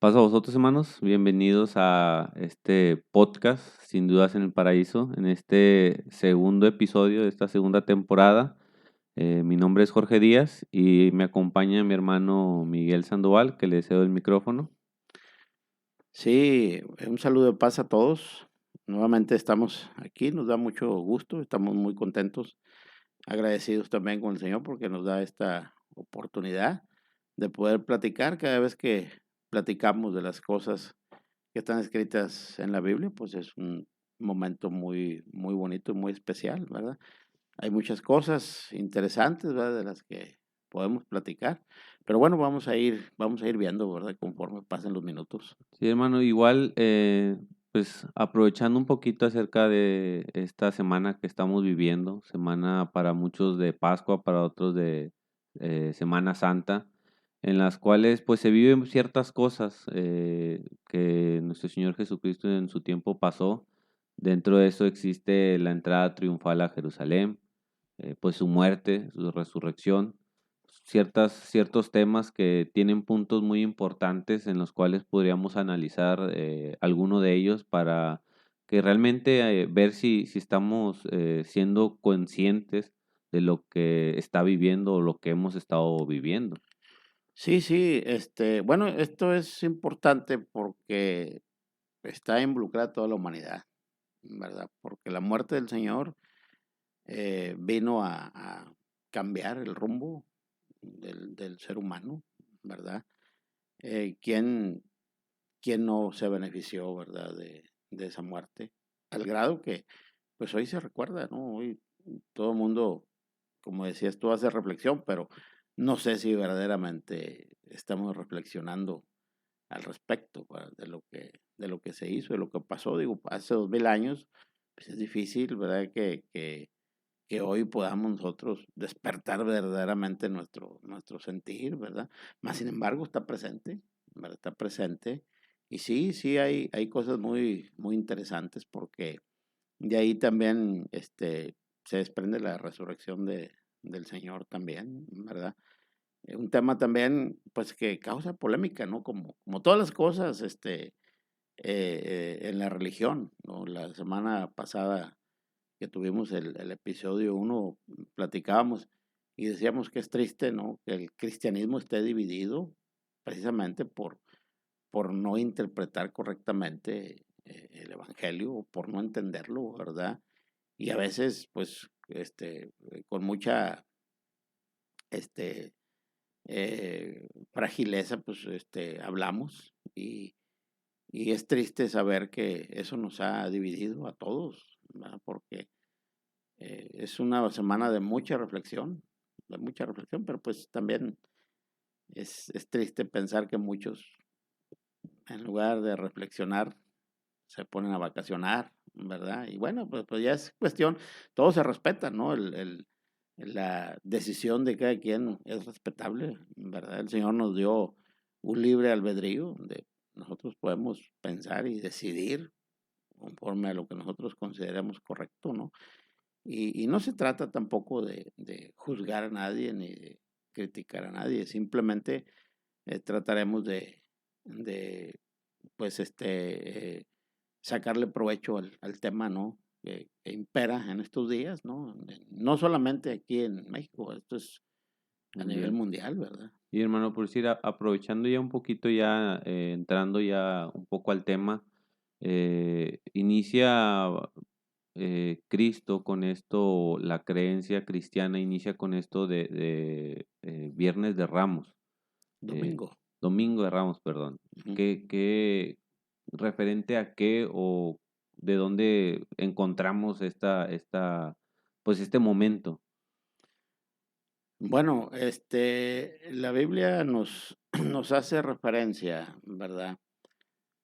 Paso a vosotros, hermanos. Bienvenidos a este podcast, Sin Dudas en el Paraíso, en este segundo episodio de esta segunda temporada. Mi nombre es Jorge Díaz y me acompaña mi hermano Miguel Sandoval, que le cedo el micrófono. Sí, un saludo de paz a todos. Nuevamente estamos aquí, nos da mucho gusto, estamos muy contentos, agradecidos también con el Señor porque nos da esta oportunidad de poder platicar cada vez que platicamos de las cosas que están escritas en la Biblia, pues es un momento muy, muy bonito y muy especial, ¿verdad? Hay muchas cosas interesantes, ¿verdad? De las que podemos platicar, pero bueno, vamos a ir viendo, ¿verdad? Conforme pasen los minutos. Sí, hermano, igual, pues aprovechando un poquito acerca de esta semana que estamos viviendo, semana para muchos de Pascua, para otros de Semana Santa, en las cuales pues se viven ciertas cosas que nuestro Señor Jesucristo en su tiempo pasó. Dentro de eso existe la entrada triunfal a Jerusalén, pues su muerte, su resurrección, ciertos temas que tienen puntos muy importantes en los cuales podríamos analizar alguno de ellos para que realmente ver si estamos siendo conscientes de lo que está viviendo o lo que hemos estado viviendo. Sí, sí, bueno, esto es importante porque está involucrada toda la humanidad, ¿verdad? Porque la muerte del Señor vino a cambiar el rumbo del ser humano, ¿verdad? ¿Quién, quién no se benefició, ¿verdad? De esa muerte, al grado que, pues hoy se recuerda, ¿no? Hoy todo el mundo, como decías tú, hace reflexión, pero no sé si verdaderamente estamos reflexionando al respecto, ¿verdad? De lo que se hizo, de lo que pasó. Digo, hace 2000 años, pues es difícil, ¿verdad? Que hoy podamos nosotros despertar verdaderamente nuestro sentir, ¿verdad? Más sin embargo, está presente, ¿verdad? Está presente. Y sí, sí, hay cosas muy, muy interesantes porque de ahí también se desprende la resurrección del Señor también, ¿verdad? Un tema también, pues, que causa polémica, ¿no? Como todas las cosas, en la religión, ¿no? La semana pasada que tuvimos el episodio uno platicábamos y decíamos que es triste, ¿no? Que el cristianismo esté dividido precisamente por no interpretar correctamente el evangelio, o por no entenderlo, ¿verdad? Y a veces, pues, con mucha, este, fragileza, pues, hablamos y es triste saber que eso nos ha dividido a todos, ¿verdad? Porque es una semana de mucha reflexión, pero pues también es triste pensar que muchos, en lugar de reflexionar, se ponen a vacacionar, ¿verdad? Y bueno, pues ya es cuestión, todo se respeta, ¿no? La decisión de cada quien es respetable, ¿verdad? El Señor nos dio un libre albedrío donde nosotros podemos pensar y decidir conforme a lo que nosotros consideremos correcto, ¿no? Y no se trata tampoco de juzgar a nadie ni de criticar a nadie, simplemente trataremos de pues, sacarle provecho al tema, ¿no? Que impera en estos días, ¿no? No solamente aquí en México, esto es a Muy nivel bien. mundial, ¿verdad? Y hermano, por decir, aprovechando ya un poquito, ya entrando ya un poco al tema, inicia Cristo con esto, la creencia cristiana inicia con esto de Viernes de Ramos, eh, Domingo. Domingo de Ramos, perdón. Ujú. ¿Qué referente a qué o de dónde encontramos pues este momento? Bueno, la Biblia nos hace referencia, ¿verdad?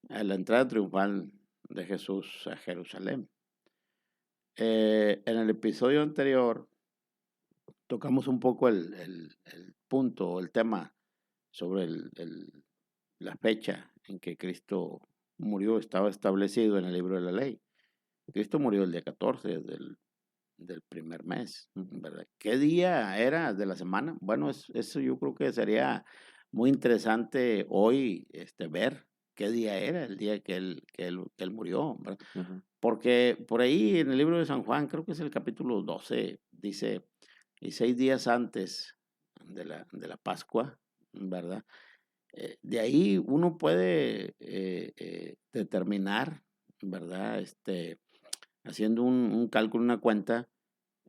A la entrada triunfal de Jesús a Jerusalén. En el episodio anterior tocamos un poco el punto o el tema sobre la fecha en que Cristo murió, estaba establecido en el libro de la ley. Cristo murió el día 14 del primer mes, Ujú. ¿verdad? ¿Qué día era de la semana? Bueno, eso yo creo que sería muy interesante hoy ver qué día era el día que él murió, ¿verdad? Ajá, Porque por ahí en el libro de San Juan, creo que es el capítulo 12 dice, y 6 días antes de la Pascua, ¿verdad? De ahí uno puede determinar, ¿verdad? Haciendo un cálculo, una cuenta,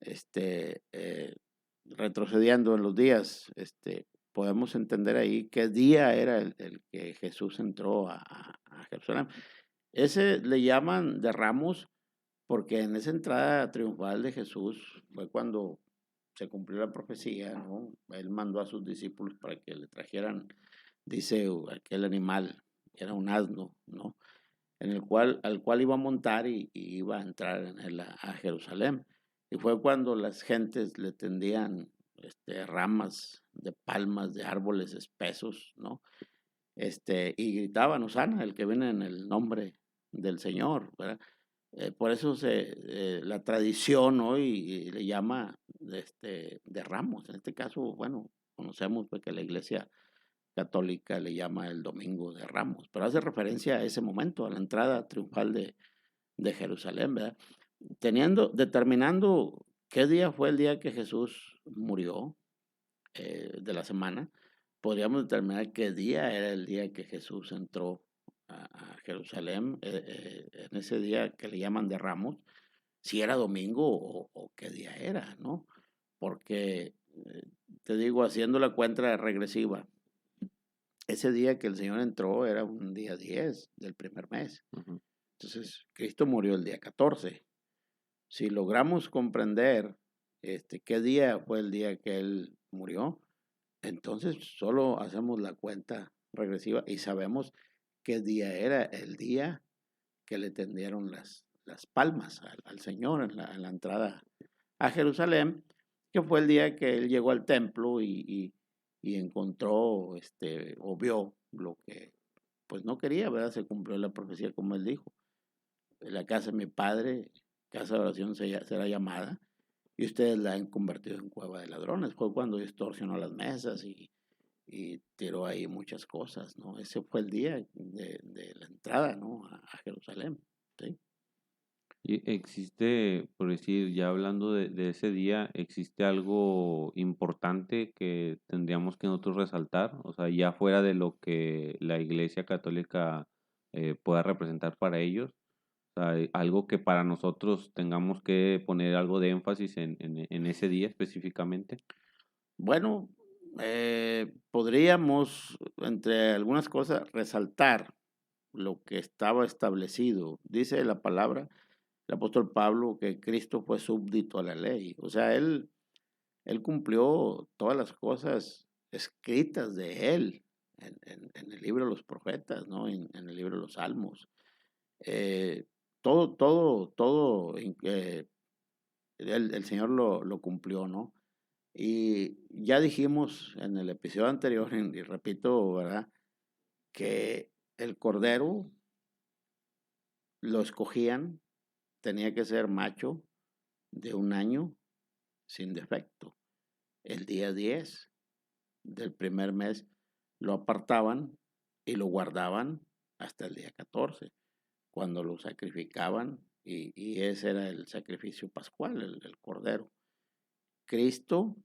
este, eh, retrocediendo en los días, podemos entender ahí qué día era el que Jesús entró a Jerusalén. Ese le llaman de Ramos porque en esa entrada triunfal de Jesús fue cuando se cumplió la profecía, ¿no? Él mandó a sus discípulos para que le trajeran, dice, aquel animal, que era un asno, ¿no? Al cual iba a montar y iba a entrar en él a Jerusalén. Y fue cuando las gentes le tendían ramas de palmas, de árboles espesos, ¿no? Y gritaban, Hosana, el que viene en el nombre del Señor, ¿verdad? Por eso la tradición hoy le llama de Ramos. En este caso, bueno, conocemos pues, que la iglesia católica le llama el Domingo de Ramos, pero hace referencia a ese momento, a la entrada triunfal de Jerusalén, ¿verdad? Determinando qué día fue el día que Jesús murió de la semana, podríamos determinar qué día era el día que Jesús entró a Jerusalén, en ese día que le llaman de Ramos, si era domingo o qué día era, ¿no? Porque, te digo, haciendo la cuenta regresiva, ese día que el Señor entró era un día 10 del primer mes. ujú. Entonces, Cristo murió el día 14. Si logramos comprender qué día fue el día que Él murió, entonces solo hacemos la cuenta regresiva y sabemos qué día era el día que le tendieron las palmas al Señor en la entrada a Jerusalén, que fue el día que Él llegó al templo y encontró o vio lo que pues no quería, ¿verdad? Se cumplió la profecía como Él dijo. La casa de mi padre, casa de oración será llamada, y ustedes la han convertido en cueva de ladrones. Fue cuando distorsionó las mesas y tiró ahí muchas cosas, ¿no? Ese fue el día de la entrada, ¿no? A Jerusalén, ¿sí? Y existe, por decir, ya hablando de ese día, ¿existe algo importante que tendríamos que nosotros resaltar? O sea, ya fuera de lo que la Iglesia Católica pueda representar para ellos. O sea, algo que para nosotros tengamos que poner algo de énfasis en ese día específicamente. Bueno, podríamos, entre algunas cosas, resaltar lo que estaba establecido. Dice la palabra, el apóstol Pablo, que Cristo fue súbdito a la ley. O sea, él cumplió todas las cosas escritas de él en el libro de los profetas, ¿no? En el libro de los salmos. Eh, todo, el Señor lo cumplió, ¿no? Y ya dijimos en el episodio anterior, y repito, ¿verdad? Que el cordero lo escogían, tenía que ser macho de 1 año sin defecto. El día 10 del primer mes lo apartaban y lo guardaban hasta el día 14 cuando lo sacrificaban, y ese era el sacrificio pascual, el cordero. Cristo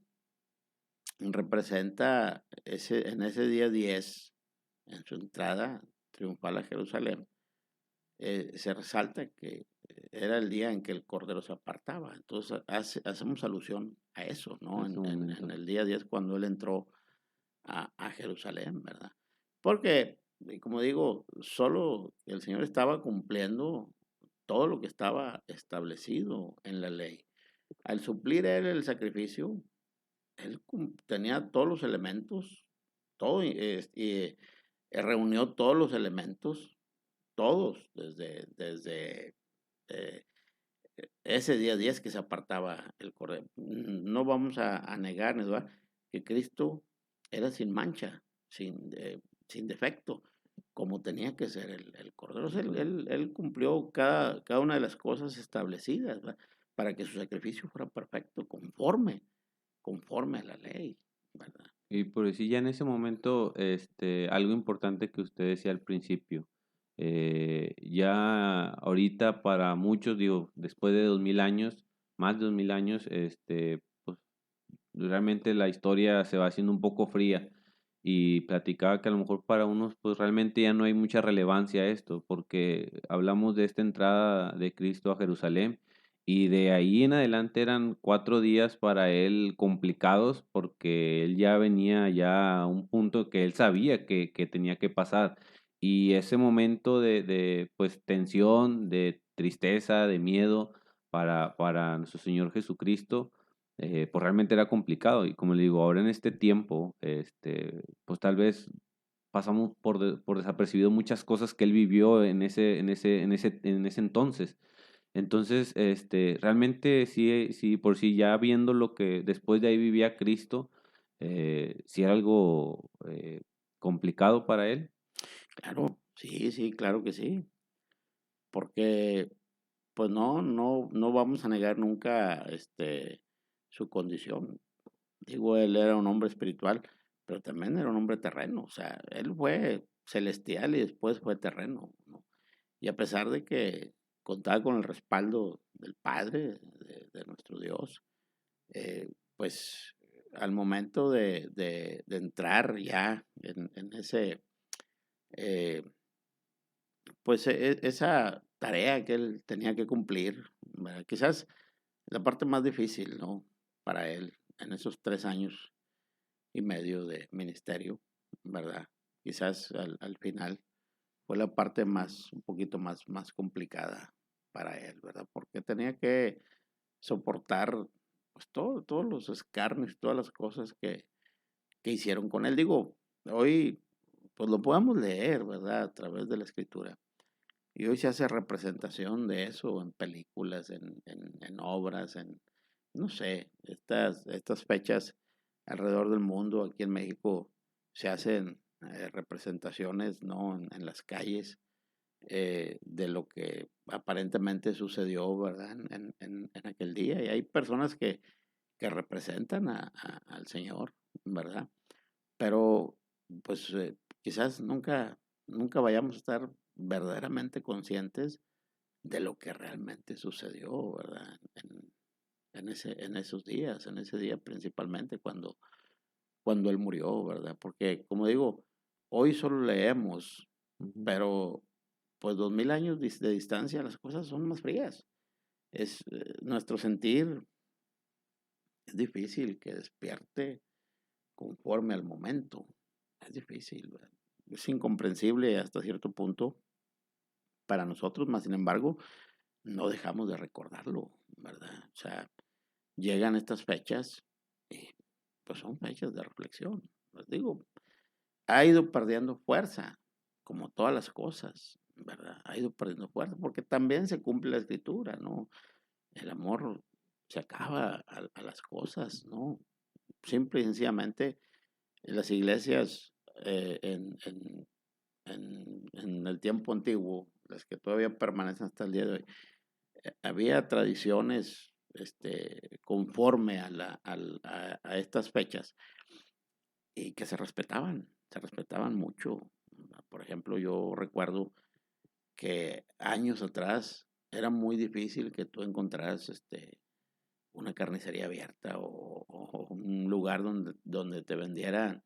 representa en ese día 10 en su entrada triunfal a Jerusalén, se resalta que era el día en que el cordero se apartaba. Entonces hacemos alusión a eso, ¿no? Ese En momento. el día 10 cuando él entró a Jerusalén, ¿verdad? Porque, como digo, solo el Señor estaba cumpliendo todo lo que estaba establecido en la ley. Al suplir él el sacrificio, él tenía todos los elementos, todo, y reunió todos los elementos, todos, desde eh, ese día 10 que se apartaba el cordero. No vamos a negar, ¿verdad? Que Cristo era sin mancha, sin defecto, como tenía que ser el cordero. O sea, él cumplió cada una de las cosas establecidas, ¿verdad? Para que su sacrificio fuera perfecto, conforme a la ley, ¿verdad? Y por decir ya en ese momento, algo importante que usted decía al principio, ya ahorita para muchos, digo, después de 2000 años, más de 2000 años, pues realmente la historia se va haciendo un poco fría y platicaba que a lo mejor para unos pues realmente ya no hay mucha relevancia a esto, porque hablamos de esta entrada de Cristo a Jerusalén y de ahí en adelante eran 4 días para él complicados porque él ya venía ya a un punto que él sabía que tenía que pasar. Y ese momento de pues tensión, de tristeza, de miedo para nuestro Señor Jesucristo, pues realmente era complicado. Y como le digo, ahora en este tiempo, pues tal vez pasamos por desapercibido muchas cosas que él vivió en ese entonces. Entonces, realmente sí, por sí ya viendo lo que después de ahí vivía Cristo, sí era algo complicado para él. Claro, sí, sí, claro que sí, porque pues no vamos a negar nunca su condición. Digo, él era un hombre espiritual, pero también era un hombre terreno, o sea, él fue celestial y después fue terreno, ¿no? Y a pesar de que contaba con el respaldo del Padre, de nuestro Dios, pues al momento de entrar ya en ese, eh, pues esa tarea que él tenía que cumplir, ¿verdad? Quizás la parte más difícil, ¿no? Para él en esos 3 años y medio de ministerio, ¿verdad? Quizás al final fue la parte un poquito más complicada para él, ¿verdad? Porque tenía que soportar pues todos los escarnios, todas las cosas que hicieron con él. Digo, hoy pues lo podemos leer, ¿verdad? A través de la escritura. Y hoy se hace representación de eso en películas, en obras, no sé, estas fechas alrededor del mundo, aquí en México, se hacen representaciones, ¿no? En las calles de lo que aparentemente sucedió, ¿verdad? En aquel día. Y hay personas que representan al Señor, ¿verdad? Pero, pues, quizás nunca vayamos a estar verdaderamente conscientes de lo que realmente sucedió, ¿verdad? En esos días, en ese día principalmente cuando él murió, ¿verdad? Porque, como digo, hoy solo leemos, Ujú. pero pues 2000 años de distancia las cosas son más frías. Nuestro sentir es difícil que despierte conforme al momento. Es difícil, ¿verdad? Es incomprensible hasta cierto punto para nosotros, más sin embargo, no dejamos de recordarlo, ¿verdad? O sea, llegan estas fechas y pues son fechas de reflexión. Les digo, ha ido perdiendo fuerza, como todas las cosas, ¿verdad? Ha ido perdiendo fuerza porque también se cumple la escritura, ¿no? El amor se acaba a las cosas, ¿no? Simple y sencillamente las iglesias en el tiempo antiguo, las que todavía permanecen hasta el día de hoy, había tradiciones conforme a estas fechas y que se respetaban mucho. Por ejemplo, yo recuerdo que años atrás era muy difícil que tú encontraras una carnicería abierta o un lugar donde te vendieran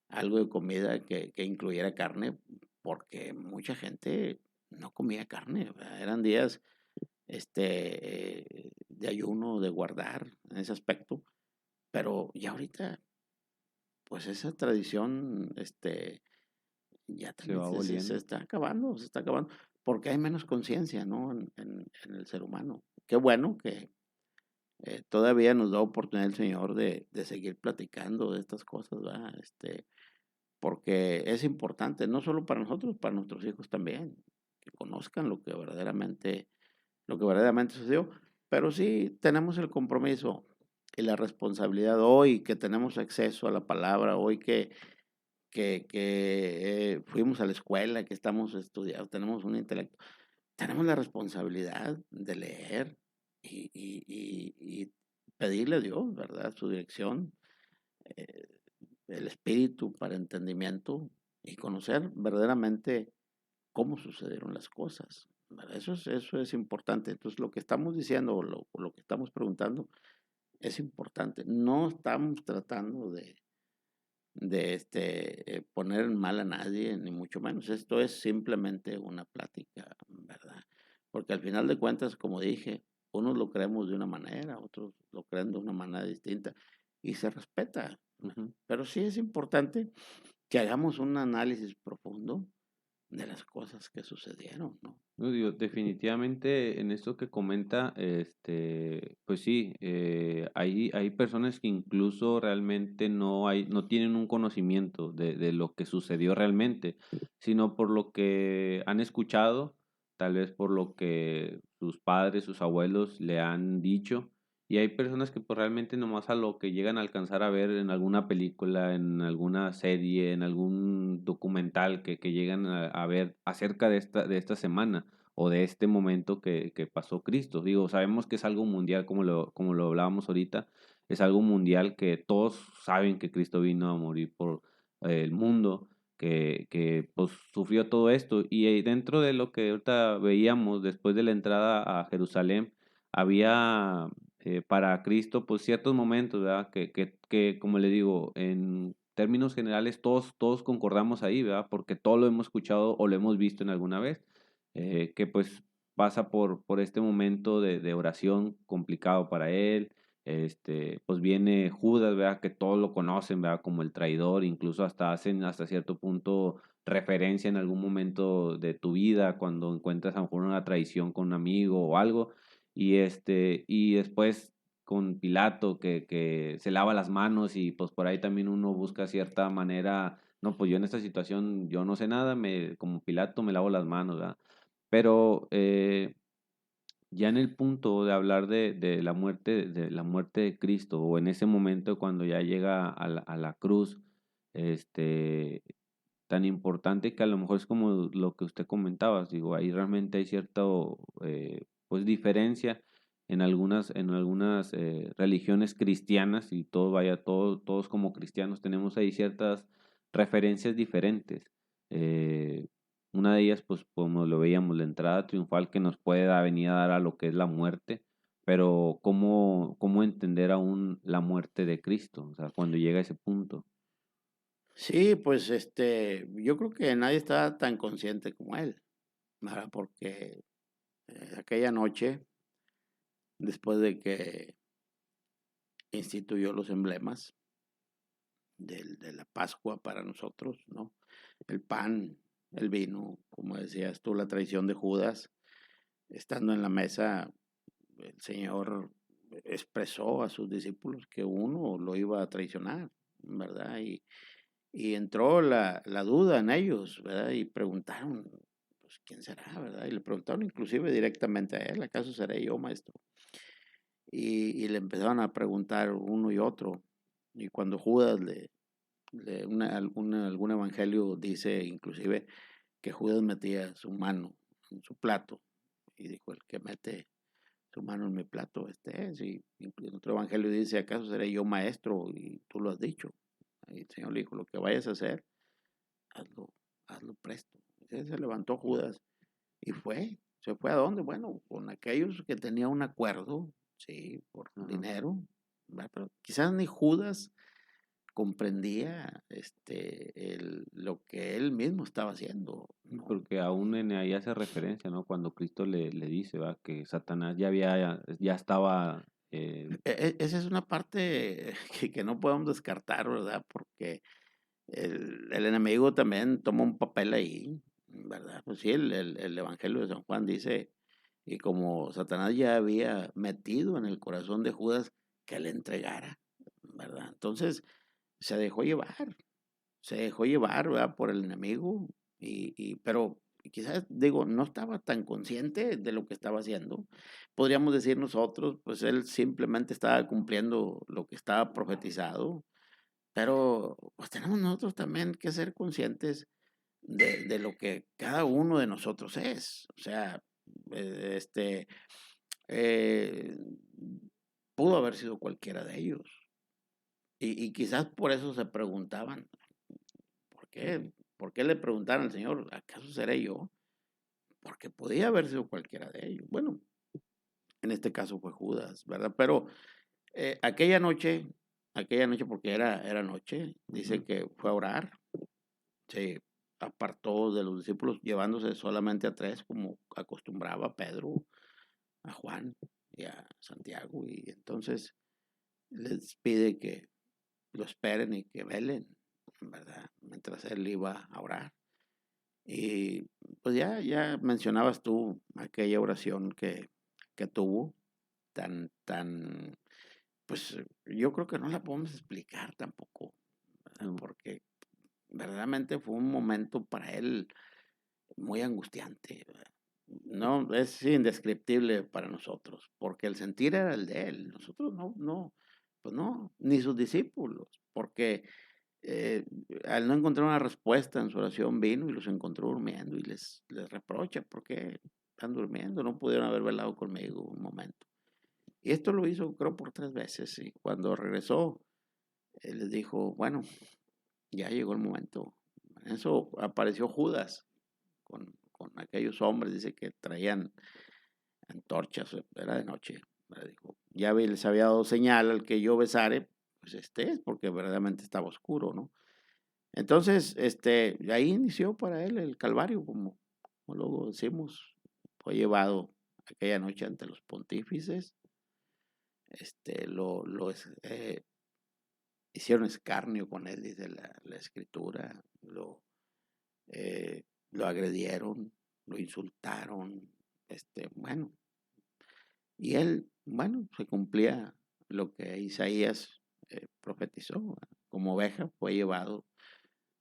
algo de comida que incluyera carne, porque mucha gente no comía carne, ¿verdad? Eran días de ayuno, de guardar en ese aspecto, pero ya ahorita, pues esa tradición, ya Se también va se volviendo. se está acabando, porque hay menos conciencia, ¿no? En el ser humano. Qué bueno que todavía nos da oportunidad el Señor de seguir platicando de estas cosas, ¿verdad? Porque es importante, no solo para nosotros, para nuestros hijos también, que conozcan lo que verdaderamente sucedió. Pero sí tenemos el compromiso y la responsabilidad hoy que tenemos acceso a la palabra, hoy que fuimos a la escuela, que estamos estudiando, tenemos un intelecto, tenemos la responsabilidad de leer y pedirle a Dios, ¿verdad? Su dirección. eh, el espíritu para entendimiento y conocer verdaderamente cómo sucedieron las cosas, ¿verdad? Eso es importante. Entonces, lo que estamos diciendo o lo que estamos preguntando es importante. No estamos tratando de poner en mal a nadie, ni mucho menos. Esto es simplemente una plática, ¿verdad? Porque al final de cuentas, como dije, unos lo creemos de una manera, otros lo creen de una manera distinta y se respeta. Ujú. Pero sí es importante que hagamos un análisis profundo de las cosas que sucedieron, ¿no? No, digo, definitivamente en esto que comenta, pues sí, hay personas que incluso realmente no tienen un conocimiento de lo que sucedió realmente, sino por lo que han escuchado, tal vez por lo que sus padres, sus abuelos le han dicho, y hay personas que pues realmente nomás a lo que llegan a alcanzar a ver en alguna película, en alguna serie, en algún documental que llegan a ver acerca de esta semana o de este momento que pasó Cristo. Digo, sabemos que es algo mundial, como lo hablábamos ahorita, es algo mundial que todos saben que Cristo vino a morir por el mundo, que pues sufrió todo esto. Y dentro de lo que ahorita veíamos después de la entrada a Jerusalén, había para Cristo, pues ciertos momentos, ¿verdad? Que, como le digo, en términos generales todos concordamos ahí, ¿verdad? Porque todo lo hemos escuchado o lo hemos visto en alguna vez, que pues pasa por este momento de oración complicado para él. Pues viene Judas, ¿verdad? Que todos lo conocen, ¿verdad? Como el traidor, incluso hasta hacen hasta cierto punto referencia en algún momento de tu vida cuando encuentras a lo mejor una traición con un amigo o algo. Y después con Pilato que se lava las manos y pues por ahí también uno busca cierta manera, no, pues yo en esta situación yo no sé nada, como Pilato me lavo las manos, ¿verdad? Pero ya en el punto de hablar de la muerte de Cristo, o en ese momento cuando ya llega a la cruz, este, tan importante que a lo mejor es como lo que usted comentaba, digo, ahí realmente hay cierta, pues, diferencia en algunas, religiones cristianas y todos como cristianos tenemos ahí ciertas referencias diferentes. Eh, una de ellas, pues, como lo veíamos, la entrada triunfal que nos puede venir a dar a lo que es la muerte, pero ¿cómo entender aún la muerte de Cristo? O sea, cuando llega a ese punto. Sí, pues yo creo que nadie está tan consciente como él, ¿verdad? Porque aquella noche, después de que instituyó los emblemas de la Pascua para nosotros, ¿no? El pan, el vino, como decías tú, la traición de Judas, estando en la mesa, el Señor expresó a sus discípulos que uno lo iba a traicionar, ¿verdad? Y entró la duda en ellos, ¿verdad? Y preguntaron, pues, ¿quién será, verdad? Y le preguntaron inclusive directamente a él, ¿acaso seré yo, maestro? Y le empezaron a preguntar uno y otro. Y cuando Judas algún evangelio dice inclusive que Judas metía su mano en su plato y dijo, el que mete su mano en mi plato, este es. Y en otro evangelio dice, ¿acaso seré yo maestro? Y tú lo has dicho. Y el Señor le dijo, lo que vayas a hacer, hazlo, hazlo presto. Entonces se levantó Judas y fue. ¿Se fue a dónde? Bueno, con aquellos que tenían un acuerdo, sí, por Ajá. dinero, ¿verdad? Pero quizás ni Judas comprendía lo que él mismo estaba haciendo, Sí, ¿no? porque aún en ahí hace referencia, ¿no? Cuando Cristo le dice, ¿verdad? Que Satanás ya estaba, Esa es una parte que no podemos descartar, ¿verdad? Porque el enemigo también toma un papel ahí, ¿verdad? Pues sí, el Evangelio de San Juan dice, y como Satanás ya había metido en el corazón de Judas que le entregara, ¿verdad? Entonces se dejó llevar, ¿verdad? Por el enemigo, pero quizás, digo, no estaba tan consciente de lo que estaba haciendo. Podríamos decir nosotros, pues él simplemente estaba cumpliendo lo que estaba profetizado, pero pues tenemos nosotros también que ser conscientes de lo que cada uno de nosotros es. O sea, eh, este, eh, pudo haber sido cualquiera de ellos, Y quizás por eso se preguntaban, ¿por qué? ¿Por qué le preguntaron al Señor, ¿acaso seré yo? Porque podía haber sido cualquiera de ellos. Bueno, en este caso fue Judas, ¿verdad? Pero aquella noche, porque era noche, dice Ujú. que fue a orar, se apartó de los discípulos, llevándose solamente a tres, como acostumbraba Pedro, a Juan y a Santiago, y entonces les pide que lo esperen y que velen, ¿verdad? Mientras él iba a orar. Y pues ya mencionabas tú aquella oración que tuvo, tan, pues yo creo que no la podemos explicar tampoco, ¿verdad? No. Porque verdaderamente fue un momento para él muy angustiante, ¿verdad? No, es indescriptible para nosotros, porque el sentir era el de él. Nosotros no, pues no, ni sus discípulos, porque eh, al no encontrar una respuesta en su oración vino y los encontró durmiendo y les reprocha, ¿por qué están durmiendo? No pudieron haber velado conmigo un momento. Y esto lo hizo, creo, por 3 veces. Y cuando regresó, él les dijo, bueno, ya llegó el momento. En eso apareció Judas con aquellos hombres, dice que traían antorchas, era de noche. ¿Verdad? Dijo, les había dado señal al que yo besare, pues este es, porque verdaderamente estaba oscuro, ¿no? Entonces, ahí inició para él el Calvario, como luego decimos, fue llevado aquella noche ante los pontífices, hicieron escarnio con él, dice la escritura, lo agredieron, lo insultaron, bueno, y él, bueno, se cumplía lo que Isaías profetizó, ¿verdad? Como oveja fue llevado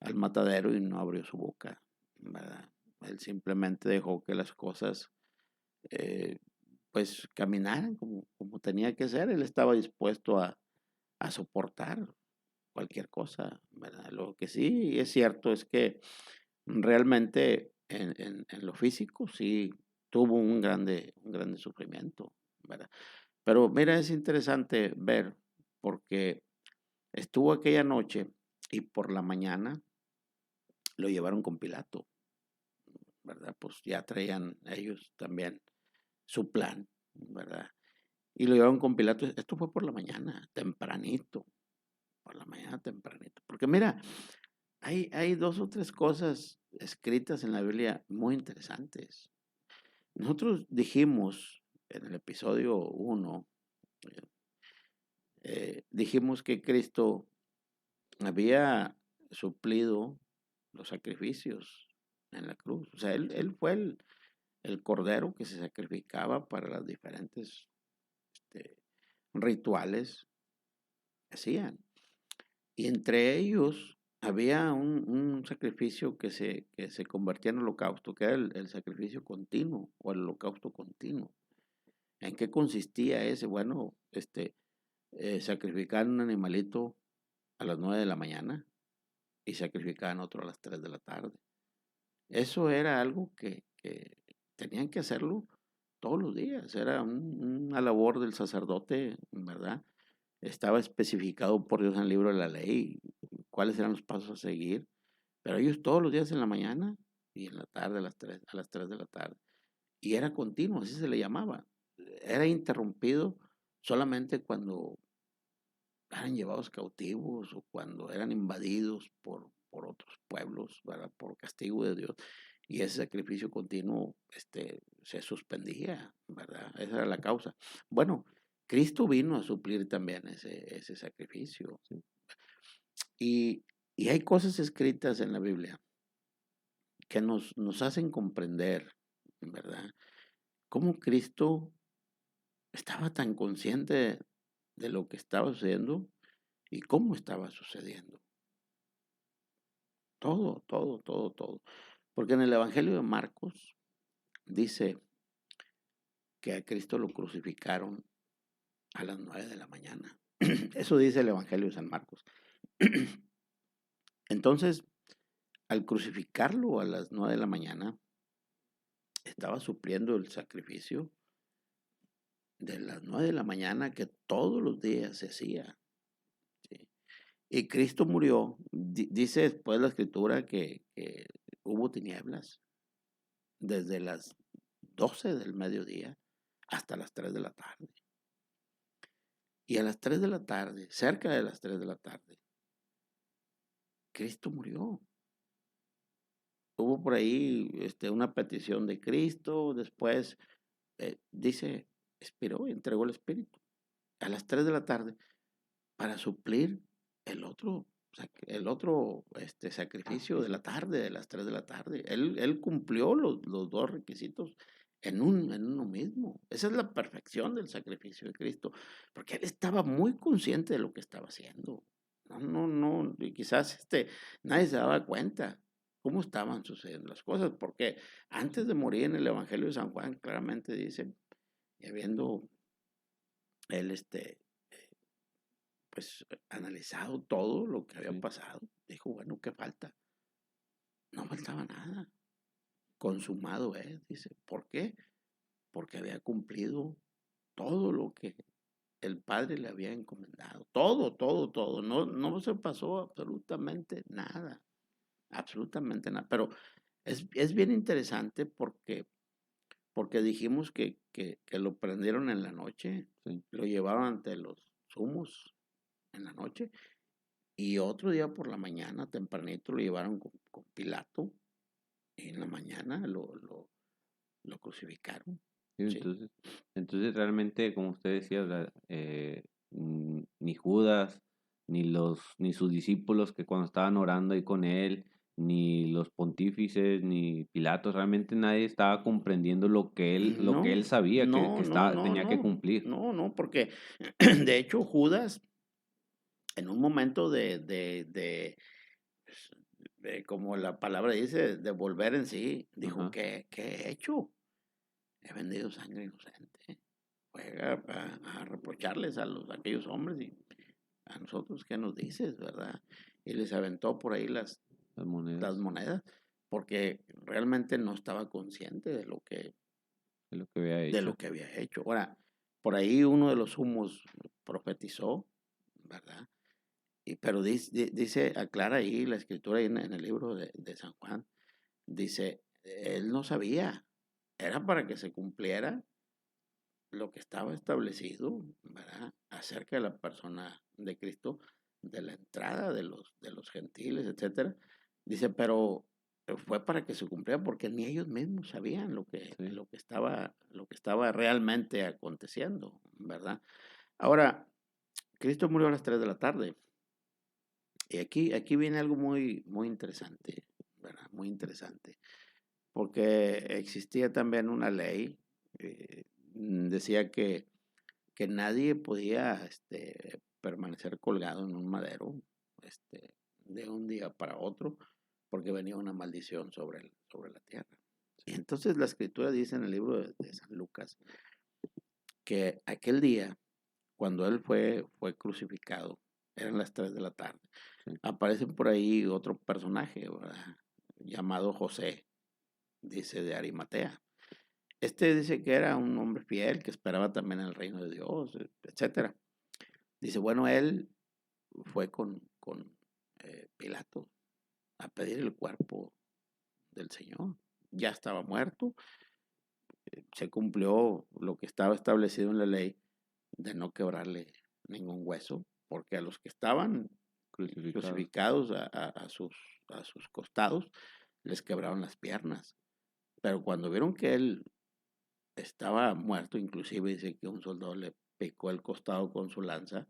al matadero y no abrió su boca, ¿verdad? Él simplemente dejó que las cosas eh, pues caminaran como tenía que ser. Él estaba dispuesto a soportar cualquier cosa, ¿verdad? Lo que sí es cierto es que realmente en lo físico sí tuvo un grande sufrimiento, ¿verdad? Pero mira, es interesante ver porque estuvo aquella noche y por la mañana lo llevaron con Pilato, ¿verdad? Pues ya traían ellos también su plan, ¿verdad? Y lo llevaron con Pilato. Esto fue por la mañana, tempranito, por la mañana tempranito. Porque mira, hay 2 o 3 cosas escritas en la Biblia muy interesantes. Nosotros dijimos en el episodio 1, dijimos que Cristo había suplido los sacrificios en la cruz. O sea, él fue el cordero que se sacrificaba para las diferentes este, rituales que hacían. Y entre ellos había un sacrificio que se convertía en holocausto, que era el sacrificio continuo o el holocausto continuo. ¿En qué consistía ese? Bueno, sacrificar un animalito a las 9 de la mañana y sacrificaban otro a las 3 de la tarde. Eso era algo que tenían que hacerlo todos los días. Era una labor del sacerdote, ¿verdad? Estaba especificado por Dios en el libro de la ley cuáles eran los pasos a seguir. Pero ellos todos los días en la mañana y en la tarde a las 3 de la tarde. Y era continuo, así se le llamaba. Era interrumpido solamente cuando eran llevados cautivos o cuando eran invadidos por otros pueblos, ¿verdad? Por castigo de Dios. Y ese sacrificio continuo se suspendía, ¿verdad? Esa era la causa. Bueno, Cristo vino a suplir también ese sacrificio. Sí. Y, y hay cosas escritas en la Biblia que nos hacen comprender, ¿verdad? Cómo Cristo estaba tan consciente de lo que estaba sucediendo y cómo estaba sucediendo. Todo, todo, todo, todo. Porque en el Evangelio de Marcos dice que a Cristo lo crucificaron a las 9 de la mañana. Eso dice el Evangelio de San Marcos. Entonces, al crucificarlo a las 9 de la mañana, estaba supliendo el sacrificio de las 9 de la mañana que todos los días se hacía. ¿Sí? Y Cristo murió. Dice después la escritura que hubo tinieblas desde las 12 del mediodía hasta las 3 de la tarde. Y a las 3 de la tarde, cerca de las 3 de la tarde, Cristo murió. Hubo por ahí una petición de Cristo, después dice, expiró y entregó el Espíritu. A las 3 de la tarde, para suplir el otro sacrificio de la tarde, de las 3 de la tarde. Él cumplió los dos requisitos en uno mismo. Esa es la perfección del sacrificio de Cristo, porque él estaba muy consciente de lo que estaba haciendo. No, y quizás nadie se daba cuenta cómo estaban sucediendo las cosas, porque antes de morir en el Evangelio de San Juan claramente dice, y habiendo él pues analizado todo lo que había Sí. pasado, dijo, bueno, ¿qué falta? No faltaba nada. Consumado es, dice. ¿Por qué? Porque había cumplido todo lo que el Padre le había encomendado. Todo, todo, todo. No se pasó absolutamente nada. Absolutamente nada. Pero es bien interesante porque dijimos que lo prendieron en la noche, Sí. lo llevaron ante los sumos en la noche. Y otro día por la mañana, tempranito, lo llevaron con Pilato. Y en la mañana lo crucificaron. Sí, Sí. entonces realmente, como usted decía, ni Judas, ni sus discípulos que cuando estaban orando ahí con él, ni los pontífices, ni Pilatos, realmente nadie estaba comprendiendo lo que él No, sabía no, no, no, tenía que no, cumplir. no, porque de hecho Judas, en un momento pues, como la palabra dice, de volver en sí, dijo, Ajá. ¿qué he hecho? He vendido sangre inocente. Fue a reprocharles a aquellos hombres y a nosotros, ¿qué nos dices, verdad? Y les aventó por ahí Las las monedas, monedas, porque realmente no estaba consciente es lo que había de lo hecho. que había hecho. Ahora, por ahí uno de los sumos profetizó, ¿verdad? Pero dice, aclara ahí la escritura ahí en el libro de San Juan, dice, él no sabía, era para que se cumpliera lo que estaba establecido, ¿verdad? Acerca de la persona de Cristo, de la entrada de los gentiles, etcétera. Dice, pero fue para que se cumpliera porque ni ellos mismos sabían lo que, Sí. lo que estaba, lo que estaba realmente aconteciendo, ¿verdad? Ahora, Cristo murió a las 3 de la tarde. Y aquí viene algo muy, muy interesante, ¿verdad? Muy interesante. Porque existía también una ley, decía que nadie podía permanecer colgado en un madero de un día para otro, porque venía una maldición sobre la tierra. Y entonces la escritura dice en el libro de San Lucas que aquel día, cuando él fue crucificado, eran las 3 de la tarde, Sí. aparece por ahí otro personaje, ¿verdad? Llamado José, dice de Arimatea. Dice que era un hombre fiel, que esperaba también el reino de Dios, etcétera. Dice, bueno, él fue con Pilato a pedir el cuerpo del Señor. Ya estaba muerto, se cumplió lo que estaba establecido en la ley de no quebrarle ningún hueso, porque a los que estaban Crucificados. crucificados a sus costados les quebraron las piernas. Pero cuando vieron que él estaba muerto, inclusive dice que un soldado le picó el costado con su lanza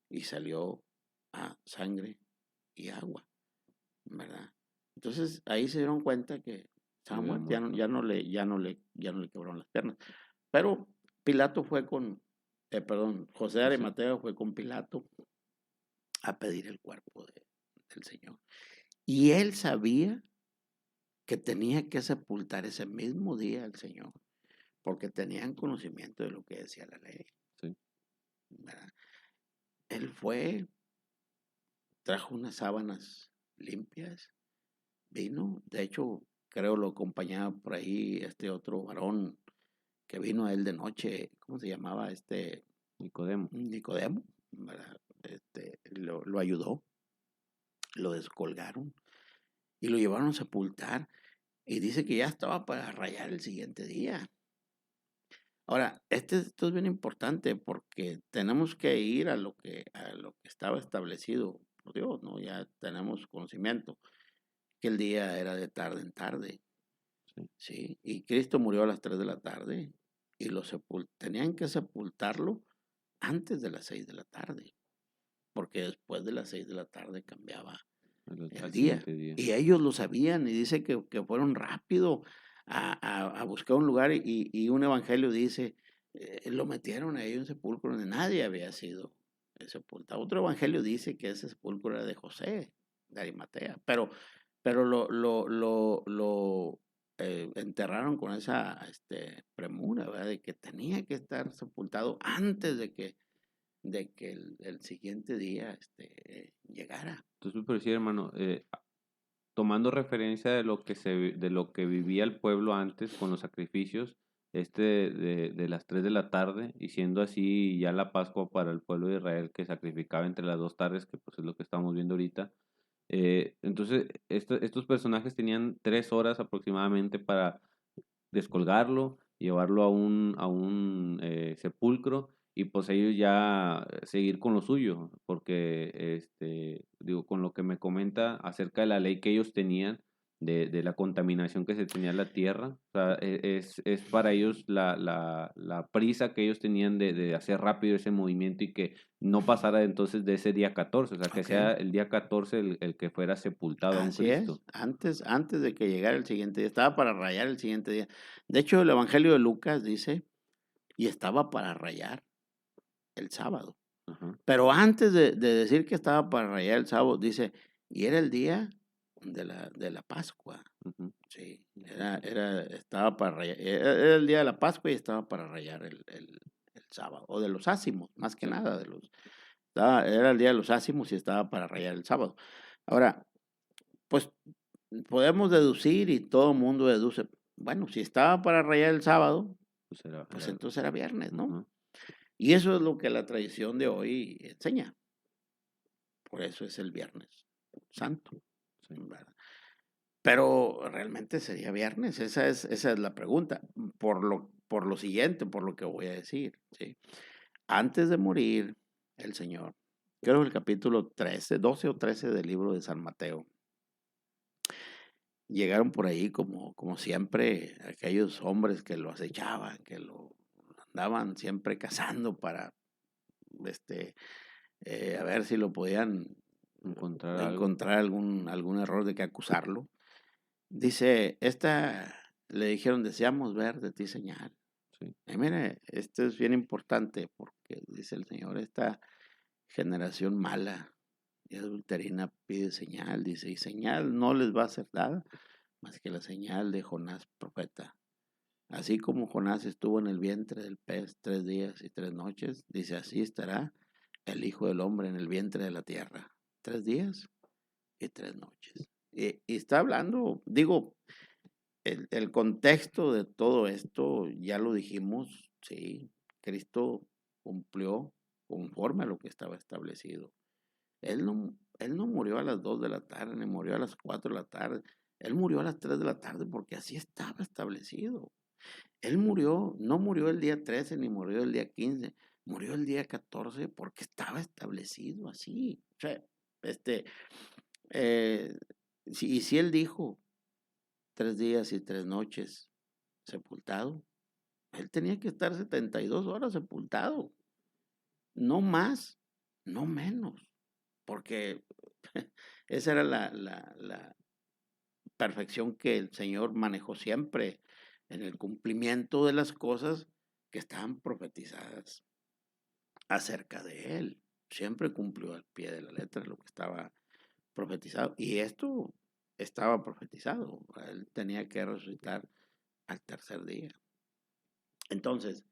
y salió a sangre y agua, ¿verdad? Entonces ahí se dieron cuenta que Que estaba había muerto, muerto. ya no le quebraron las piernas. Pero Pilato fue perdón, José de José. Arimatea fue con Pilato a pedir el cuerpo del Señor. Y él sabía que tenía que sepultar ese mismo día al Señor, porque tenían conocimiento de lo que decía la ley, Sí. ¿verdad? Él fue, trajo unas sábanas limpias, vino, de hecho, creo lo acompañaba por ahí este otro varón que vino a él de noche, ¿cómo se llamaba? Nicodemo. Nicodemo, ¿verdad? lo ayudó, lo descolgaron y lo llevaron a sepultar. Y dice que ya estaba para rayar el siguiente día. Ahora, esto es bien importante porque tenemos que ir a lo que estaba establecido por Dios, ¿no? Ya tenemos conocimiento que el día era de tarde en tarde, Sí. ¿sí? Y Cristo murió a las 3 de la tarde y tenían que sepultarlo antes de las 6 de la tarde, porque después de las 6 de la tarde cambiaba el Al día. siguiente día. Y ellos lo sabían y dice que fueron rápido a buscar un lugar y un evangelio dice, lo metieron ahí en un sepulcro donde nadie había sido sepultado. Otro evangelio dice que ese sepulcro era de José, de Arimatea, pero lo enterraron con esa premura, ¿verdad? De que tenía que estar sepultado antes de que el siguiente día llegara. Entonces, pero sí, hermano, tomando referencia de lo que vivía el pueblo antes con los sacrificios, de las 3 de la tarde, y siendo así ya la Pascua para el pueblo de Israel que sacrificaba entre las 2 tardes, que pues es lo que estamos viendo ahorita. Entonces, estos personajes tenían 3 horas aproximadamente para descolgarlo, llevarlo a un sepulcro y pues ellos ya seguir con lo suyo, porque digo, con lo que me comenta acerca de la ley que ellos tenían, de la contaminación que se tenía en la tierra, o sea, es para ellos la prisa que ellos tenían de hacer rápido ese movimiento y que no pasara entonces de ese día 14, o sea, que Ok. sea el día 14 el que fuera sepultado a un Así es, Cristo. antes de que llegara el siguiente día, estaba para rayar el siguiente día. De hecho, el Evangelio de Lucas dice, y estaba para rayar el sábado. Ajá, Pero antes de decir que estaba para rayar el sábado, dice, y era el día de la Pascua. ujú, Sí, estaba para rayar, era el día de la Pascua y estaba para rayar el sábado, o de los ácimos, más que sí, nada, era el día de los ácimos y estaba para rayar el sábado. Ahora, pues podemos deducir y todo el mundo deduce, bueno, si estaba para rayar el sábado, pues pues entonces era viernes, ¿no? ajá. Y eso es lo que la tradición de hoy enseña. Por eso es el viernes santo, Sí, ¿verdad? Pero realmente sería viernes, esa es la pregunta. Por lo siguiente, por lo que voy a decir, ¿sí? Antes de morir, el Señor, creo que el capítulo 13, 12 o 13 del libro de San Mateo, llegaron por ahí como siempre aquellos hombres que lo acechaban, que lo andaban siempre cazando para este, a ver si lo podían encontrar algo. encontrar algún error de que acusarlo. Dice, le dijeron, deseamos ver de ti señal. Sí, Y mire, esto es bien importante porque dice el Señor, esta generación mala y adulterina pide señal, dice, y señal no les va a hacer nada más que la señal de Jonás profeta. Así como Jonás estuvo en el vientre del pez 3 días y 3 noches, dice, así estará el Hijo del Hombre en el vientre de la tierra. 3 días y 3 noches. Y está hablando, digo, el contexto de todo esto, ya lo dijimos, sí, Cristo cumplió conforme a lo que estaba establecido. Él no murió a las 2 de la tarde, ni murió a las 4 de la tarde. Él murió a las 3 de la tarde porque así estaba establecido. Él no murió el día 13 ni murió el día 15, murió el día 14 porque estaba establecido así. O sea, este, eh, y si él dijo 3 días y 3 noches sepultado, él tenía que estar 72 horas sepultado, no más, no menos, porque esa era la perfección que el Señor manejó siempre en el cumplimiento de las cosas que estaban profetizadas acerca de él. Siempre cumplió al pie de la letra lo que estaba profetizado. Y esto estaba profetizado. Él tenía que resucitar al tercer día. Entonces,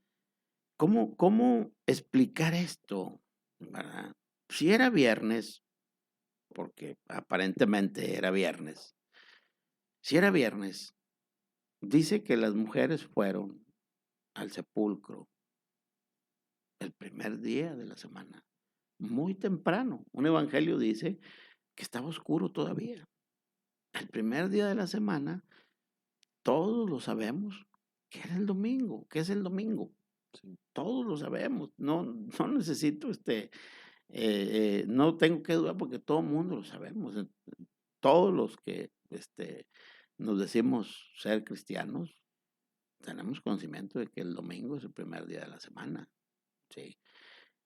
¿cómo explicar esto? ¿Verdad? Si era viernes, porque aparentemente era viernes, si era viernes, dice que las mujeres fueron al sepulcro el primer día de la semana. muy temprano. Un evangelio dice que estaba oscuro todavía. El primer día de la semana, todos lo sabemos, que era el domingo, que es el domingo. Sí. Todos lo sabemos. No, no necesito, no tengo que dudar porque todo el mundo lo sabemos. Todos los que nos decimos ser cristianos, tenemos conocimiento de que el domingo es el primer día de la semana. ¿Sí?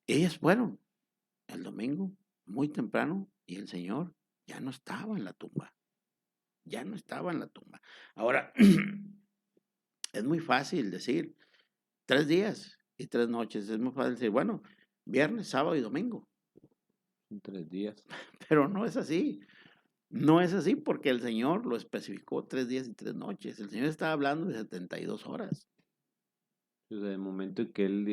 Ellas fueron el domingo muy temprano y el Señor ya no estaba en la tumba. Ya no estaba en la tumba. Ahora, es muy fácil decir 3 días y 3 noches. Es muy fácil decir, bueno, viernes, sábado y domingo. En 3 días. Pero no es así. No es así porque el Señor lo especificó 3 días y 3 noches. El Señor estaba hablando de 72 horas. Desde el momento en que él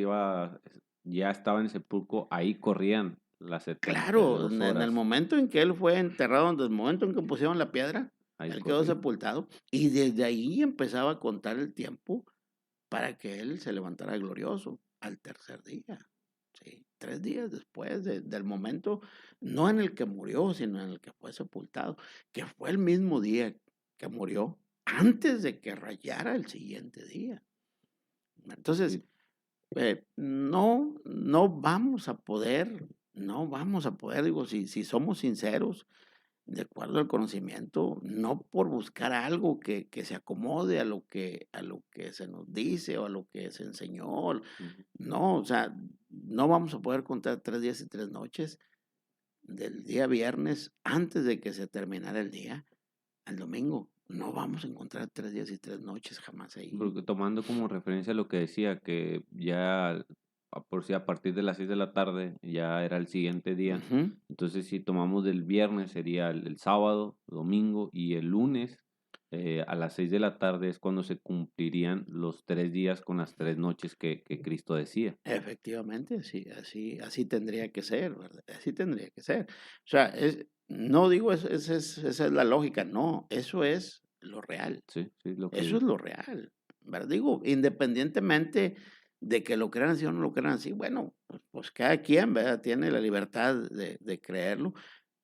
ya estaba en el sepulcro, ahí corrían las Claro, 72 en el horas. momento en que él fue enterrado, en el momento en que pusieron la piedra, Ahí él quedó corría. sepultado y desde ahí empezaba a contar el tiempo para que él se levantara glorioso al tercer día. ¿Sí? 3 días después del momento, no en el que murió, sino en el que fue sepultado, que fue el mismo día que murió, antes de que rayara el siguiente día. Entonces, Sí, no vamos a poder, digo, si somos sinceros, de acuerdo al conocimiento, no por buscar algo que se acomode a lo que se nos dice o a lo que se enseñó. ujú. No, o sea, no vamos a poder contar 3 días y 3 noches del día viernes antes de que se terminara el día al domingo. No vamos a encontrar 3 días y 3 noches jamás ahí. Porque tomando como referencia lo que decía, que ya por si a partir de las 6 de la tarde ya era el siguiente día. Ujú. Entonces, si tomamos del viernes sería el sábado, domingo y el lunes a las 6 de la tarde es cuando se cumplirían los 3 días con las 3 noches que Cristo decía. Efectivamente, sí, así tendría que ser, ¿verdad? Así tendría que ser. O sea, no digo esa es la lógica, no, eso es lo real, Sí, sí, lo eso es que lo real, ¿verdad? Digo, independientemente de que lo crean así o no lo crean así, bueno, pues cada quien, ¿verdad? Tiene la libertad de creerlo,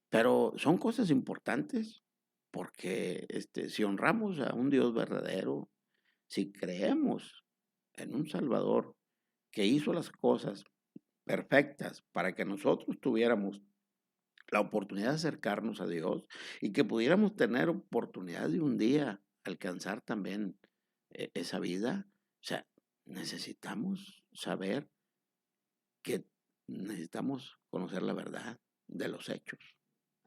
pero son cosas importantes porque si honramos a un Dios verdadero, si creemos en un Salvador que hizo las cosas perfectas para que nosotros tuviéramos la oportunidad de acercarnos a Dios y que pudiéramos tener oportunidad de un día alcanzar también esa vida. O sea, necesitamos saber que necesitamos conocer la verdad de los hechos,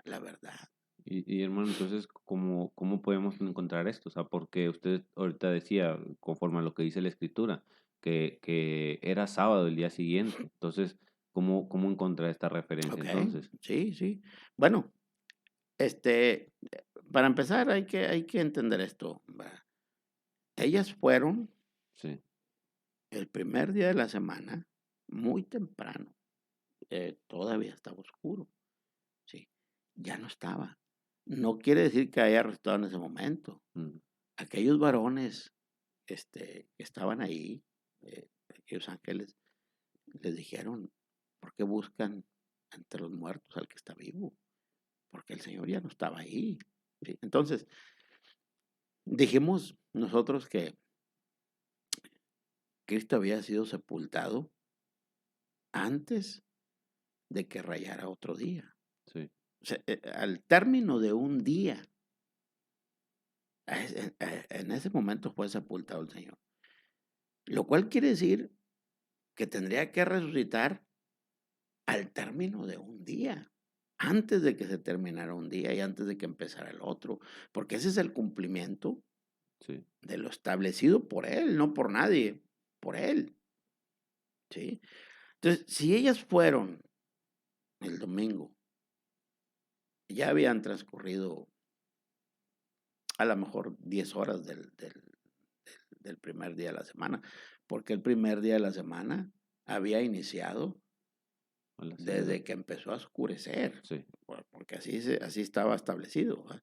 la verdad. y hermano, entonces, ¿cómo podemos encontrar esto? O sea, porque usted ahorita decía, conforme a lo que dice la Escritura, que era sábado el día siguiente. Entonces, ¿cómo encontrar esta referencia Ok, entonces? sí, sí. Bueno, para empezar hay que entender esto. ¿Va? Ellas fueron Sí, el primer día de la semana, muy temprano, todavía estaba oscuro, ¿sí? Ya no estaba. No quiere decir que haya resucitado en ese momento. mm, Aquellos varones, que estaban ahí, aquellos ángeles, les dijeron, ¿por qué buscan entre los muertos al que está vivo? Porque el Señor ya no estaba ahí, ¿sí? Entonces, dijimos nosotros que Cristo había sido sepultado antes de que rayara otro día. sí, O sea, al término de un día, en ese momento fue sepultado el Señor. Lo cual quiere decir que tendría que resucitar al término de un día, antes de que se terminara un día y antes de que empezara el otro, porque ese es el cumplimiento sí. de lo establecido por Él, no por nadie, por Él. ¿Sí? Entonces, si ellas fueron el domingo, ya habían transcurrido a lo mejor 10 horas del primer día de la semana, porque el primer día de la semana había iniciado A las 6 de la desde que empezó a oscurecer, sí, porque así estaba establecido. ¿Va?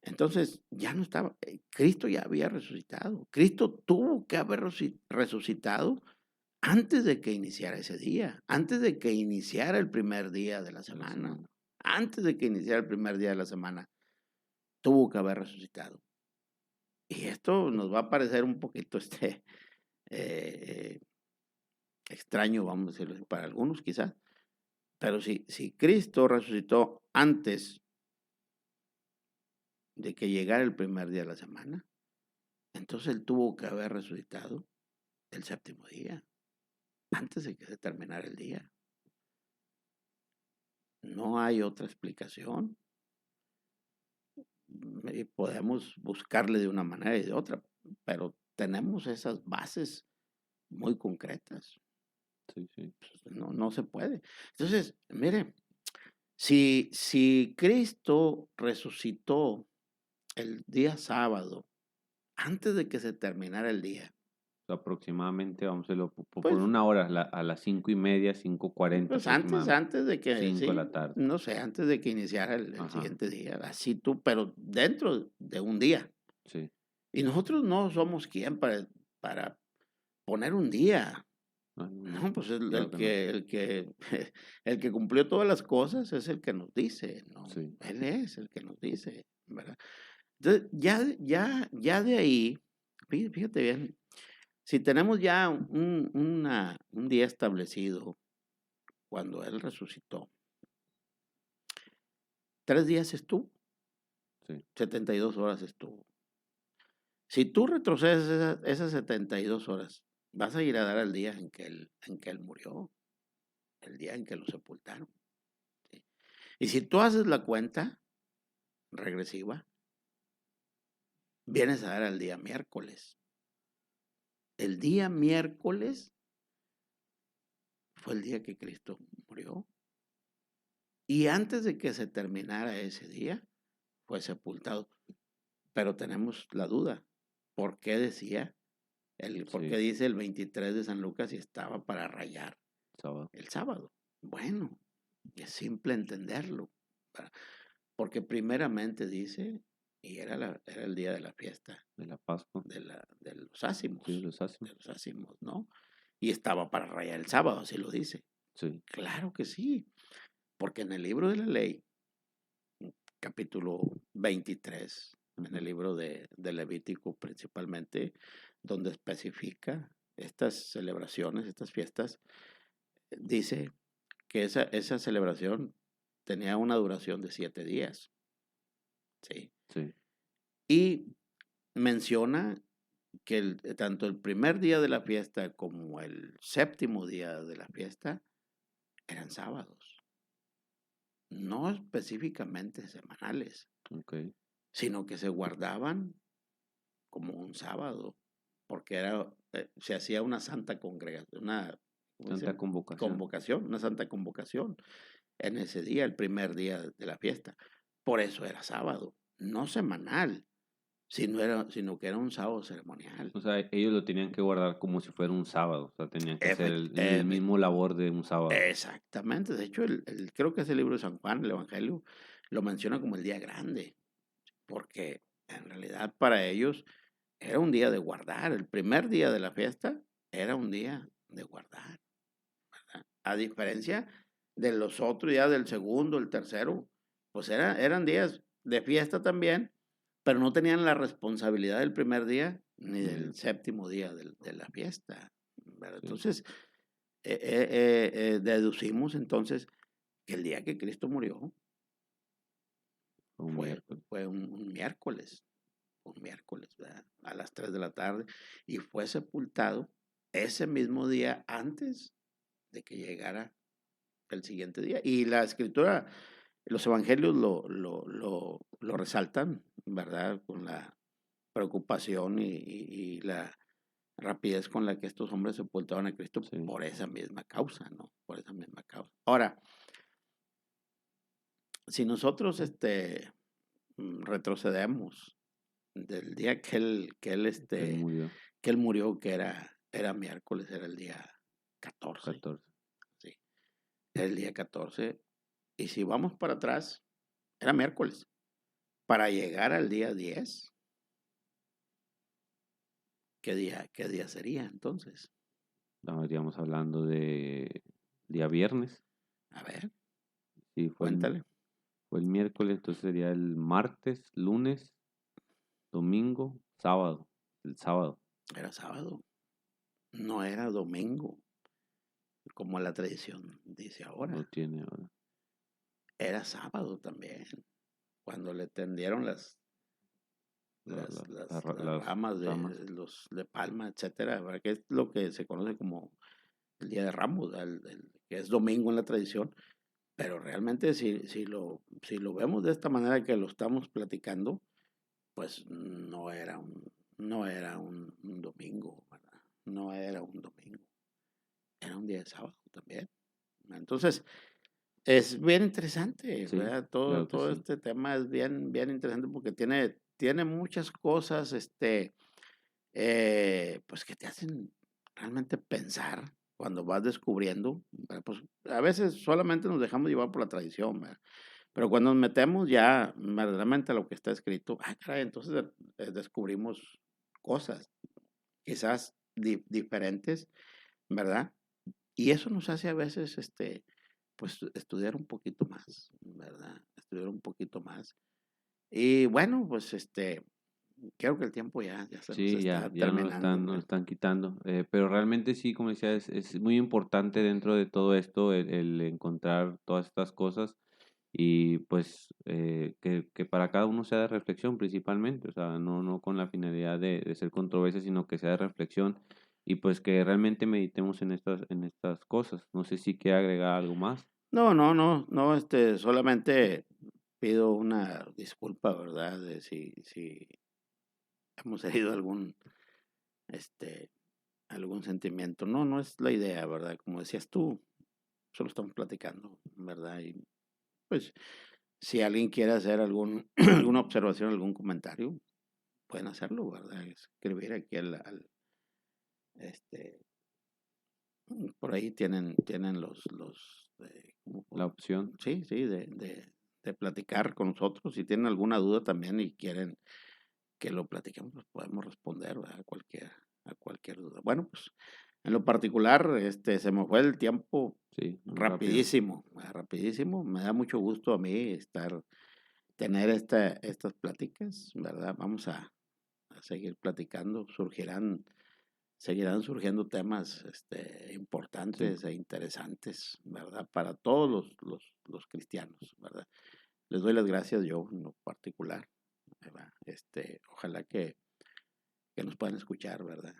Entonces, ya no estaba, Cristo ya había resucitado. Cristo tuvo que haber resucitado antes de que iniciara ese día, antes de que iniciara el primer día de la de la semana, semana. antes de que iniciara el primer día de la semana, tuvo que haber resucitado. Y esto nos va a parecer un poquito eh, extraño, vamos a decirlo así, para algunos quizás, pero si Cristo resucitó antes de que llegara el primer día de la semana, entonces él tuvo que haber resucitado el séptimo día, antes de que se terminara el día. No hay otra explicación. Y podemos buscarle de una manera y de otra, pero tenemos esas bases muy concretas. Sí, sí. No se puede. Entonces, mire, si Cristo resucitó el día sábado, antes de que se terminara el día, Aproximadamente, vamos a decirlo, por pues, una hora, a las 5:30, 5:40 pues antes, aproximadamente, antes de que, 5 de la sí, tarde. no sé, antes de que iniciara el Ajá, siguiente día, así tú, pero dentro de un día. sí. Y nosotros no somos quien para poner un día. No, no, no, No, pues claro que no. el que cumplió todas las cosas es el que nos dice, ¿no? Sí, Él es el que nos dice, ¿verdad? Entonces, ya de ahí, fíjate bien, si tenemos ya un día establecido cuando Él resucitó, 3 días estuvo, sí, 72 horas estuvo. Si tú retrocedes esas 72 horas, vas a ir a dar al día en que él murió, el día en que lo sepultaron. ¿Sí? Y si tú haces la cuenta regresiva, vienes a dar al día miércoles. El día miércoles fue el día que Cristo murió. Y antes de que se terminara ese día, fue sepultado. Pero tenemos la duda. ¿Por qué decía? ¿Por qué sí, dice el 23 de San Lucas y estaba para rayar sábado, el sábado? Bueno, es simple entenderlo. ¿Verdad? Porque primeramente dice, y era el día de la fiesta de la Pascua, de los sí, ácimos, los hacen, ¿no? Y estaba para rayar el sábado, así lo dice. sí, Claro que sí, porque en el libro de la ley, capítulo 23, en el ujú, libro de Levítico principalmente, donde especifica estas celebraciones, estas fiestas, dice que esa celebración tenía una duración de 7 días, ¿sí? sí, Y menciona que tanto el primer día de la fiesta como el séptimo día de la fiesta eran sábados, no específicamente semanales, okey. sino que se guardaban como un sábado, porque se hacía una santa congregación, ¿cómo se Santa dice? Convocación. Convocación, una santa convocación en ese día, el primer día de la fiesta. Por eso era sábado, no semanal, sino que era un sábado ceremonial. O sea, ellos lo tenían que guardar como si fuera un sábado, o sea, tenían que hacer Efect- el efe- mismo labor de un sábado. Exactamente. De hecho, creo que ese libro de San Juan, el Evangelio, lo menciona como el día grande, porque en realidad para ellos era un día de guardar. El primer día de la fiesta era un día de guardar, ¿verdad? A diferencia de los otros días del segundo, el tercero, pues eran días de fiesta también, pero no tenían la responsabilidad del primer día ni Ni del del séptimo día de la fiesta, ¿verdad? sí, Entonces, deducimos entonces que el día que Cristo murió un fue, miércoles. fue un miércoles, ¿verdad? A las 3 de la tarde, y fue sepultado ese mismo día antes de que llegara el siguiente día. Y la escritura, los evangelios lo resaltan, ¿verdad? Con la preocupación y la rapidez con la que estos hombres sepultaron a Cristo Sí, por esa misma causa, ¿no? Por esa misma causa. Ahora, si nosotros retrocedemos del día que él murió, que él murió, que era miércoles, era el día 14, 14. ¿sí? Era el día 14. Y si vamos para atrás, era miércoles. Para llegar al día 10, ¿qué día sería entonces? estaríamos hablando de día viernes. A ver, Sí, cuéntale. fue el miércoles, entonces sería el martes, lunes, domingo, sábado. El sábado Era sábado, no era domingo, como la tradición dice lo ahora. tiene ahora. Era sábado también, cuando le tendieron las Las ramas ramas. de palma, etcétera, ¿verdad? Que es lo que se conoce como el Día de Ramos, ¿verdad? Que es domingo en la tradición, pero realmente si lo vemos de esta manera que lo estamos platicando, pues no era un domingo, ¿verdad? No era un domingo, era un día de sábado también. Entonces, es bien interesante, Sí, ¿verdad? claro que Todo sí. este tema es bien interesante porque tiene muchas cosas, pues que te hacen realmente pensar cuando vas descubriendo, ¿verdad? Pues a veces solamente nos dejamos llevar por la tradición, ¿verdad? Pero cuando nos metemos ya verdaderamente a lo que está escrito, caray, entonces descubrimos cosas, quizás diferentes, ¿verdad? Y eso nos hace a veces, pues estudiar un poquito más, ¿verdad? Estudiar un poquito más. Y bueno, pues creo que el tiempo ya se nos Sí, está ya terminando, nos lo ¿verdad? están quitando. Pero realmente sí, como decía, es muy importante dentro de todo esto el encontrar todas estas cosas y pues que para cada uno sea de reflexión principalmente, o sea, no con la finalidad de ser controversia, sino que sea de reflexión y pues que realmente meditemos en estas cosas. No sé si quiere agregar algo más. No, solamente pido una disculpa, ¿verdad? De si hemos herido este, algún sentimiento. No es la idea, ¿verdad? Como decías tú, solo estamos platicando, ¿verdad? Y pues si alguien quiere hacer alguna observación, algún comentario, pueden hacerlo, ¿verdad? Escribir aquí este, por ahí tienen La opción, sí, de platicar con nosotros. Si tienen alguna duda también y quieren que lo platiquemos, pues podemos responder, ¿verdad? A cualquier duda. Bueno, pues en lo particular, se me fue el tiempo sí, muy rápido. rapidísimo, ¿verdad? Rapidísimo. Me da mucho gusto a mí tener estas pláticas, ¿verdad? Vamos a seguir platicando. Seguirán surgiendo temas Sí. importantes e interesantes, ¿verdad? Para todos los cristianos, ¿verdad? Les doy las gracias yo en lo particular, ¿verdad? Ojalá que nos puedan escuchar, ¿verdad?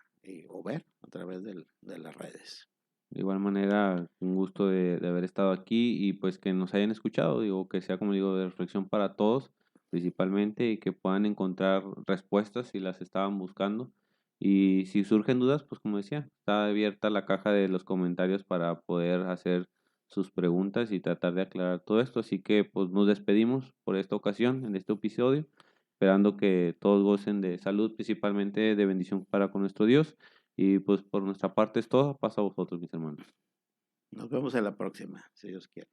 O ver a través de las redes. De igual manera, un gusto de haber estado aquí y pues que nos hayan escuchado, digo, que sea como digo, de reflexión para todos, principalmente, y que puedan encontrar respuestas si las estaban buscando. Y si surgen dudas, pues como decía, está abierta la caja de los comentarios para poder hacer sus preguntas y tratar de aclarar todo esto. Así que pues nos despedimos por esta ocasión, en este episodio, esperando que todos gocen de salud, principalmente de bendición para con nuestro Dios. Y pues por nuestra parte es todo. Paso a vosotros, mis hermanos. Nos vemos en la próxima, si Dios quiere.